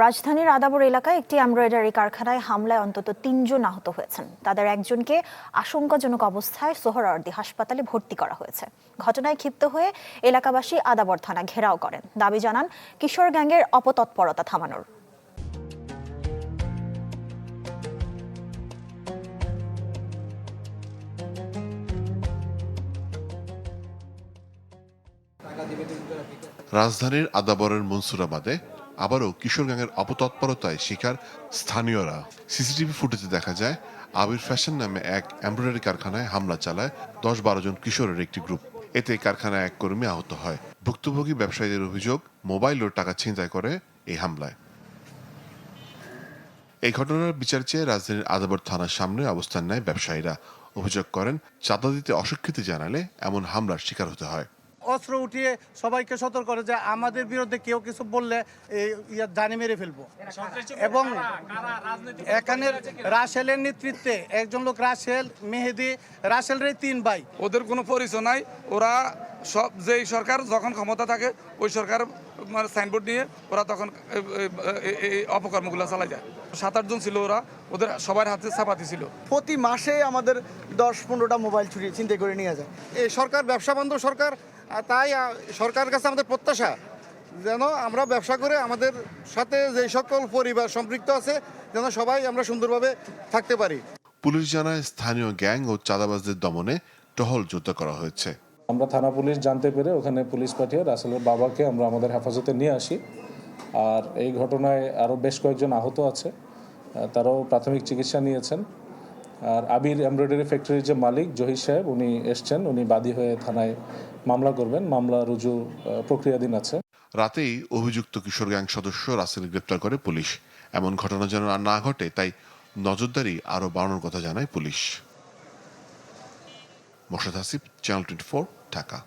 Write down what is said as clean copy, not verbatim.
রাজধানীর আদাবর এলাকায় একটি এমব্রয়ডারি কারখানায় হামলায় অন্তত ৩ জন আহত হয়েছেন। তাদের একজনকে আশঙ্কাজনক অবস্থায় সোহরাওয়ার্দী হাসপাতালে ভর্তি করা হয়েছে। ঘটনায় ক্ষিপ্ত হয়ে এলাকাবাসী আদাবর থানা ঘেরাও করেন। দাবি জানান কিশোর গ্যাংয়ের অপতৎপরতা থামানোর। রাজধানীর আদাবরের মনসুরাবাদে আবারও কিশোর গ্যাংয়ের অপতৎপরতায় শিকার স্থানীয়রা। সিসিটিভি ফুটেজে দেখা যায় আবির ফ্যাশন নামে এক এমব্রয়ডারি কারখানায় হামলা চালায় ১০-১২ জন কিশোরের একটি গ্রুপ। এতে কারখানায় এক কর্মী আহত হয়। ভুক্তভোগী ব্যবসায়ীদের অভিযোগ, মোবাইল ও টাকা ছিনতাই করে এই হামলায়। এই ঘটনার বিচার চেয়ে রাজধানীর আদাবর থানার সামনে অবস্থান নেয় ব্যবসায়ীরা। অভিযোগ করেন, চাঁদা দিতে অস্বীকৃতি জানালে এমন হামলার শিকার হতে হয়। অস্ত্র উঠিয়ে সবাইকে সতর্ক করে যে আমাদের বিরুদ্ধে কেউ কিছু বললে জানি মেরে ফেলবো। এবং এখানে রাসেলের নেতৃত্বে একজন লোক রাসেল, মেহেদি, রাসেলের 3 ভাই। ওদের কোনো পরিচয় নাই। ওরা সব যেই সরকার যখন ক্ষমতা থাকে ওই সরকার মানে সাইনবোর্ড নিয়ে ওরা তখন এই অপকর্মগুলো চালাই যায়। 7-8 জন ছিল, ওদের সবার হাতে চাপাতি ছিল। প্রতি মাসে আমাদের 10-15টা মোবাইল চুরি চিন্তা করে নিয়ে যায়। এই সরকার ব্যবসা বান্ধব সরকার, তাই সরকারের কাছে আমাদের প্রত্যাশা যেন আমরা ব্যবসা করে আমাদের সাথে যে সকল পরিবার সম্পৃক্ত আছে যেন সবাই আমরা সুন্দরভাবে থাকতে পারি। পুলিশ জানায়, স্থানীয় গ্যাং ও চাঁদাবাজদের দমনে টহল জোরদার করা হয়েছে। আমরা থানা পুলিশ জানতে পেরে ওখানে পুলিশ পাঠিয়ে রাসেলের বাবাকে আমরা আমাদের হেফাজতে নিয়ে আসি। আর এই ঘটনায় আরও বেশ কয়েকজন আহত আছে, তারাও প্রাথমিক চিকিৎসা নিয়েছেন। আর আবির এমব্রয়ডারি ফ্যাক্টরির যে মালিক জহির সাহেব, উনি এসছেন, উনি বাদী হয়ে থানায় মামলা করবেন। মামলা রুজু প্রক্রিয়াধীন আছে। রাতেই অভিযুক্ত কিশোর গ্যাং সদস্য রাসেল গ্রেপ্তার করে পুলিশ। এমন ঘটনা যেন আর না ঘটে তাই নজরদারি আরও বাড়ানোর কথা জানায় পুলিশ। মোর্শেদ হাসিব, চ্যানেল 24, ঢাকা।